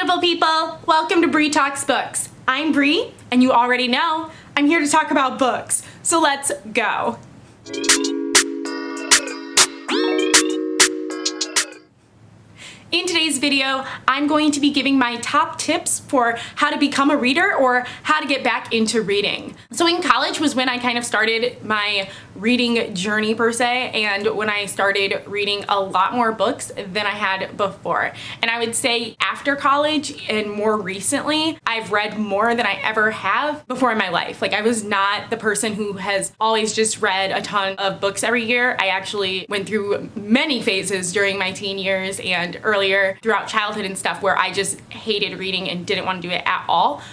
beautiful people, welcome to Bree Talks Books. I'm Bree, and you already know I'm here to talk about books, so let's go. In today's video, I'm going to be giving my top tips for how to become a reader or how to get back into reading. So in college was when I kind of started my reading journey per se, and when I started reading a lot more books than I had before. And I would say after college and more recently, I've read more than I ever have before in my life. Like, I was not the person who has always just read a ton of books every year. I actually went through many phases during my teen years and earlier throughout childhood and stuff where I just hated reading and didn't want to do it at all.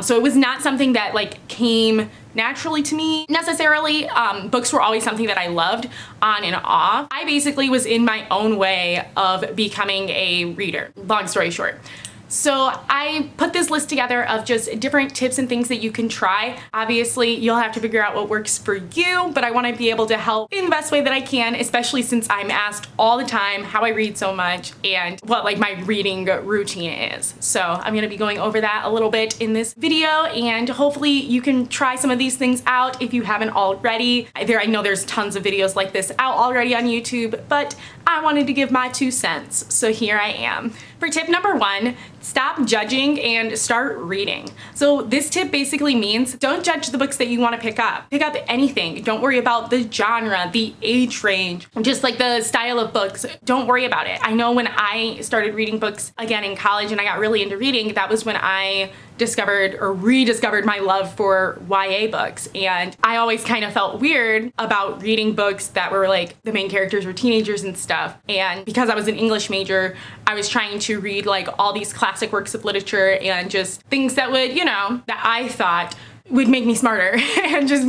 So it was not something that like came naturally to me necessarily. Books were always something that I loved on and off. I basically was in my own way of becoming a reader, long story short. So I put this list together of just different tips and things that you can try. Obviously, you'll have to figure out what works for you, but I want to be able to help in the best way that I can, especially since I'm asked all the time how I read so much and what like my reading routine is. So I'm going to be going over that a little bit in this video, and hopefully you can try some of these things out if you haven't already. I know there's tons of videos like this out already on YouTube, but I wanted to give my 2 cents, so here I am. For tip number 1, stop judging and start reading. So this tip basically means don't judge the books that you want to pick up. Pick up anything. Don't worry about the genre, the age range, just like the style of books. Don't worry about it. I know when I started reading books again in college and I got really into reading, that was when I discovered or rediscovered my love for YA books. And I always kind of felt weird about reading books that were like the main characters were teenagers and stuff. And because I was an English major, I was trying to read like all these classic works of literature and just things that would, that I thought would make me smarter and just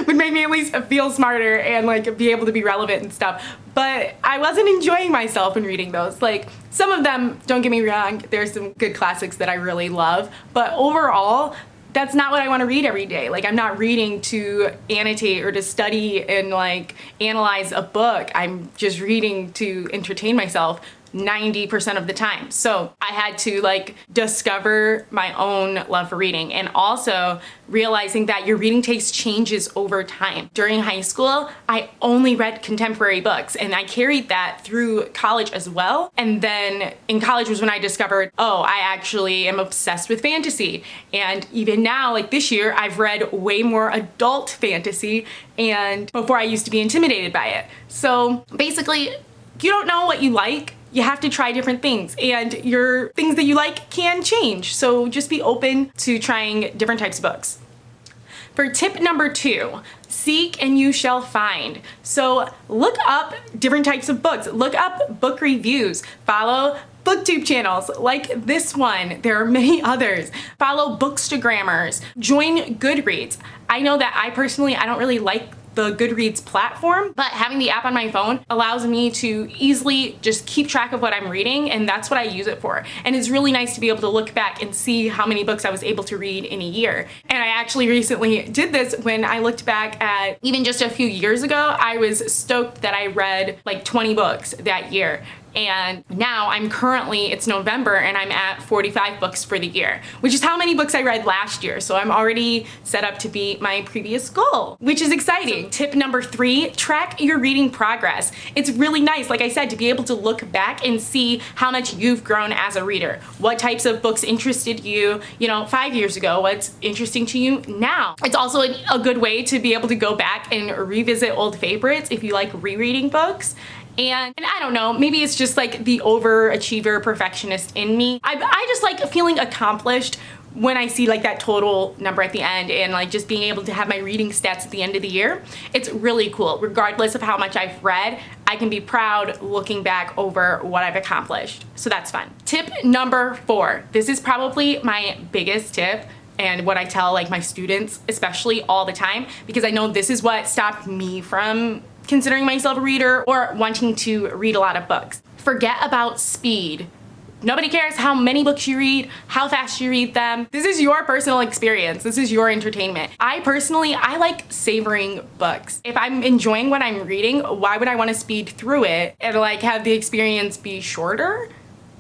would make me at least feel smarter and like be able to be relevant and stuff. But I wasn't enjoying myself in reading those. Like, some of them, don't get me wrong, there's some good classics that I really love, but overall, that's not what I want to read every day. Like, I'm not reading to annotate or to study and like analyze a book. I'm just reading to entertain myself 90% of the time. So I had to like discover my own love for reading, and also realizing that your reading taste changes over time. During high school, I only read contemporary books, and I carried that through college as well. And then in college was when I discovered, oh, I actually am obsessed with fantasy. And even now, like this year, I've read way more adult fantasy, and before I used to be intimidated by it. So basically, you don't know what you like. You have to try different things, and your things that you like can change. So just be open to trying different types of books. For tip number 2, seek and you shall find. So look up different types of books. Look up book reviews. Follow booktube channels like this one. There are many others. Follow bookstagrammers. Join Goodreads. I know that I don't really like the Goodreads platform, but having the app on my phone allows me to easily just keep track of what I'm reading, and that's what I use it for. And it's really nice to be able to look back and see how many books I was able to read in a year. And I actually recently did this when I looked back at even just a few years ago. I was stoked that I read like 20 books that year. And now it's November, and I'm at 45 books for the year, which is how many books I read last year. So I'm already set up to beat my previous goal, which is exciting. So tip number 3, track your reading progress. It's really nice, like I said, to be able to look back and see how much you've grown as a reader. What types of books interested you, 5 years ago? What's interesting to you now? It's also a good way to be able to go back and revisit old favorites if you like rereading books. And I don't know, maybe it's just like the overachiever perfectionist in me. I just like feeling accomplished when I see like that total number at the end, and like just being able to have my reading stats at the end of the year. It's really cool. Regardless of how much I've read, I can be proud looking back over what I've accomplished. So that's fun. Tip number 4. This is probably my biggest tip, and what I tell like my students especially all the time, because I know this is what stopped me from considering myself a reader or wanting to read a lot of books. Forget about speed. Nobody cares how many books you read, how fast you read them. This is your personal experience. This is your entertainment. I like savoring books. If I'm enjoying what I'm reading, why would I want to speed through it and like have the experience be shorter?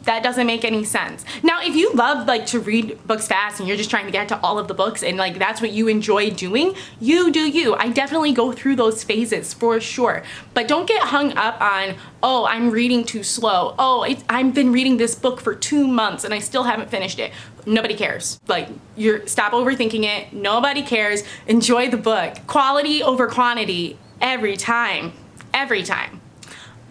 That doesn't make any sense. Now, if you love like to read books fast and you're just trying to get to all of the books and like that's what you enjoy doing, you do you. I definitely go through those phases for sure. But don't get hung up on, oh, I'm reading too slow. Oh, I've been reading this book for 2 months and I still haven't finished it. Nobody cares. Like, stop overthinking it. Nobody cares. Enjoy the book. Quality over quantity every time. Every time.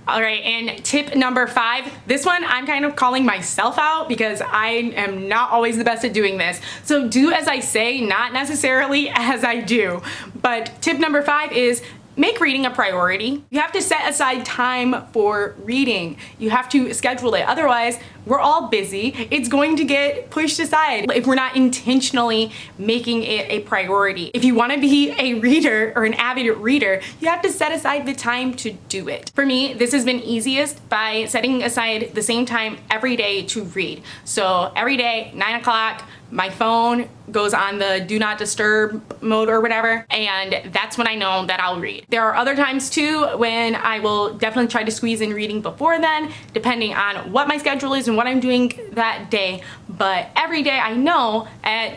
All right, and tip number 5, this one I'm kind of calling myself out because I am not always the best at doing this. So do as I say, not necessarily as I do. But tip number 5 is make reading a priority. You have to set aside time for reading. You have to schedule it. Otherwise, we're all busy. It's going to get pushed aside if we're not intentionally making it a priority. If you want to be a reader or an avid reader, you have to set aside the time to do it. For me, this has been easiest by setting aside the same time every day to read. So every day, 9 o'clock, my phone goes on the do not disturb mode or whatever, and that's when I know that I'll read. There are other times too when I will definitely try to squeeze in reading before then, depending on what my schedule is and what I'm doing that day. But every day I know at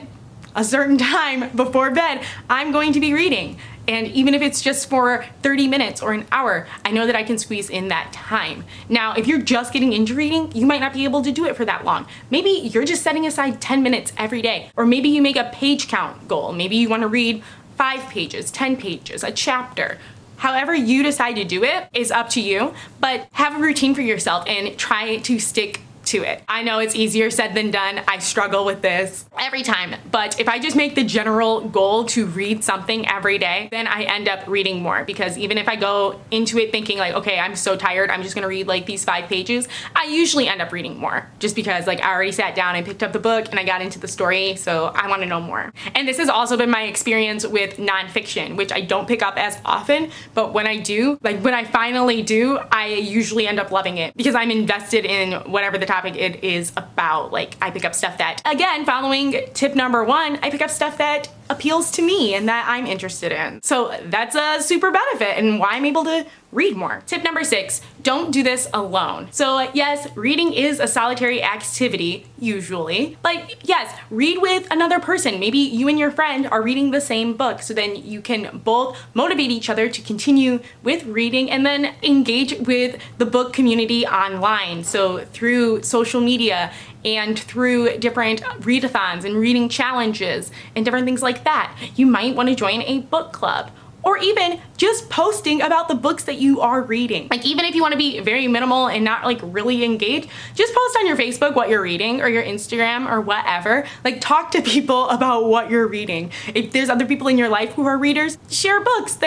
a certain time before bed, I'm going to be reading. And even if it's just for 30 minutes or an hour, I know that I can squeeze in that time. Now, if you're just getting into reading, you might not be able to do it for that long. Maybe you're just setting aside 10 minutes every day. Or maybe you make a page count goal. Maybe you want to read 5 pages, 10 pages, a chapter. However you decide to do it is up to you, but have a routine for yourself and try to stick to it. I know it's easier said than done. I struggle with this every time, but if I just make the general goal to read something every day, then I end up reading more, because even if I go into it thinking like, okay, I'm so tired, I'm just gonna read like these 5 pages, I usually end up reading more just because like I already sat down and picked up the book and I got into the story, so I want to know more. And this has also been my experience with nonfiction, which I don't pick up as often, but when I do, like when I finally do, I usually end up loving it because I'm invested in whatever the topic it is about. Like I pick up stuff that, again, following tip number 1, I pick up stuff that appeals to me and that I'm interested in. So that's a super benefit and why I'm able to read more. Tip number 6, don't do this alone. So yes, reading is a solitary activity usually, but yes, read with another person. Maybe you and your friend are reading the same book, so then you can both motivate each other to continue with reading and then engage with the book community online. So through social media and through different readathons and reading challenges and different things like that. You might want to join a book club, or even just posting about the books that you are reading. Like even if you want to be very minimal and not like really engaged, just post on your Facebook what you're reading or your Instagram or whatever. Like talk to people about what you're reading. If there's other people in your life who are readers, share books.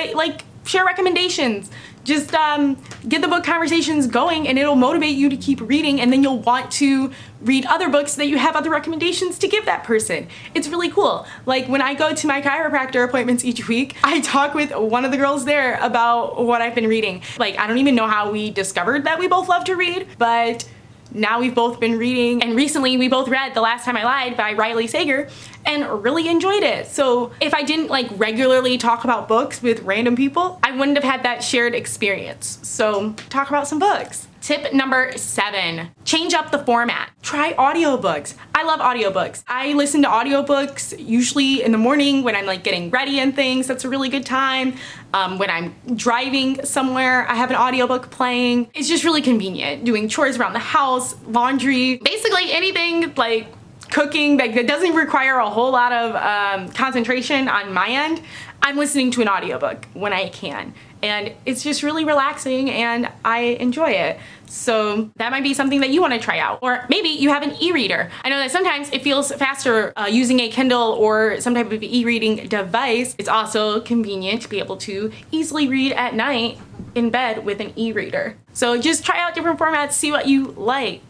Share recommendations. Just get the book conversations going and it'll motivate you to keep reading, and then you'll want to read other books so that you have other recommendations to give that person. It's really cool. Like when I go to my chiropractor appointments each week, I talk with one of the girls there about what I've been reading. Like I don't even know how we discovered that we both love to read, but now we've both been reading, and recently we both read The Last Time I Lied by Riley Sager and really enjoyed it. So if I didn't like regularly talk about books with random people, I wouldn't have had that shared experience. So talk about some books. Tip number 7, change up the format. Try audiobooks. I love audiobooks. I listen to audiobooks usually in the morning when I'm like getting ready and things. That's a really good time. When I'm driving somewhere, I have an audiobook playing. It's just really convenient. Doing chores around the house, laundry, basically anything like cooking that doesn't require a whole lot of concentration on my end. I'm listening to an audiobook when I can. And it's just really relaxing and I enjoy it. So that might be something that you want to try out. Or maybe you have an e-reader. I know that sometimes it feels faster using a Kindle or some type of e-reading device. It's also convenient to be able to easily read at night in bed with an e-reader. So just try out different formats, see what you like.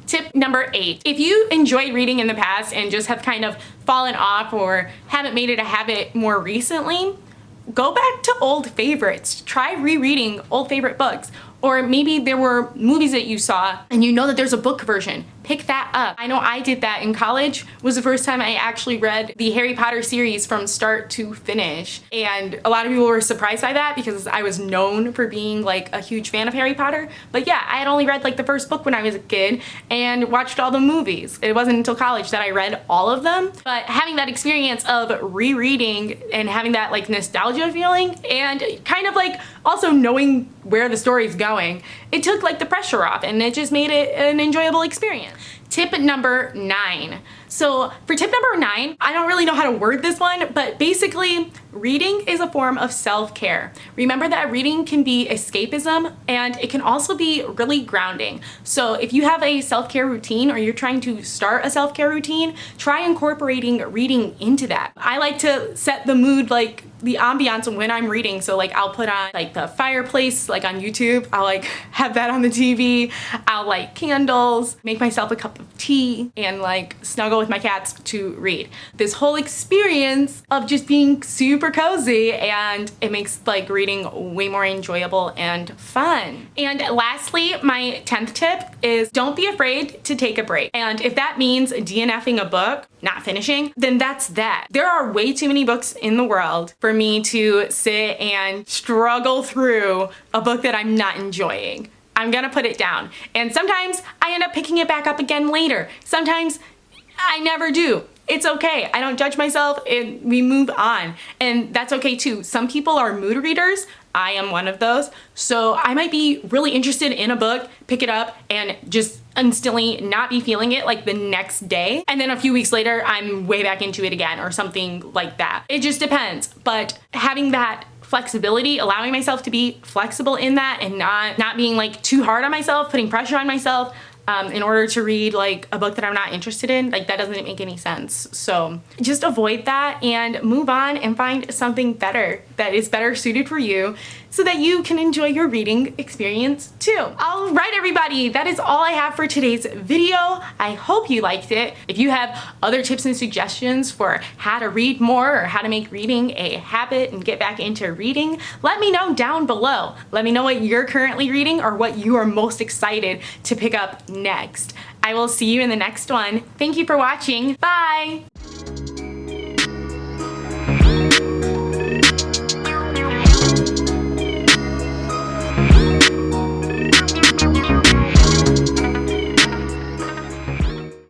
Tip number 8, if you enjoyed reading in the past and just have kind of fallen off or haven't made it a habit more recently, go back to old favorites. Try rereading old favorite books. Or maybe there were movies that you saw and you know that there's a book version. pick that up. I know I did that in college. Was the first time I actually read the Harry Potter series from start to finish. And a lot of people were surprised by that because I was known for being like a huge fan of Harry Potter. But yeah, I had only read like the first book when I was a kid and watched all the movies. It wasn't until college that I read all of them. But having that experience of rereading and having that like nostalgia feeling and kind of like also knowing where the story's going, it took like the pressure off and it just made it an enjoyable experience. Tip number 9. So for tip number 9, I don't really know how to word this one, but basically reading is a form of self-care. Remember that reading can be escapism and it can also be really grounding. So if you have a self-care routine or you're trying to start a self-care routine, try incorporating reading into that. I like to set the mood, like the ambiance when I'm reading. So like I'll put on like the fireplace, like on YouTube, I'll like have that on the TV. I'll light candles, make myself a cup of tea and like snuggle with my cats to read. This whole experience of just being super cozy, and it makes like reading way more enjoyable and fun. And lastly, my 10th tip is don't be afraid to take a break. And if that means DNFing a book, not finishing, then that's that. There are way too many books in the world for me to sit and struggle through a book that I'm not enjoying. I'm gonna put it down. And sometimes I end up picking it back up again later. Sometimes I never do. It's okay. I don't judge myself and we move on. And that's okay too. Some people are mood readers. I am one of those. So I might be really interested in a book, pick it up and just instantly not be feeling it like the next day. And then a few weeks later, I'm way back into it again or something like that. It just depends. But having that flexibility, allowing myself to be flexible in that and not being like too hard on myself, putting pressure on myself, in order to read like a book that I'm not interested in, like that doesn't make any sense. So just avoid that and move on and find something better that is better suited for you so that you can enjoy your reading experience too. All right, everybody, that is all I have for today's video. I hope you liked it. If you have other tips and suggestions for how to read more or how to make reading a habit and get back into reading, let me know down below. Let me know what you're currently reading or what you are most excited to pick up next. I will see you in the next one. Thank you for watching. Bye!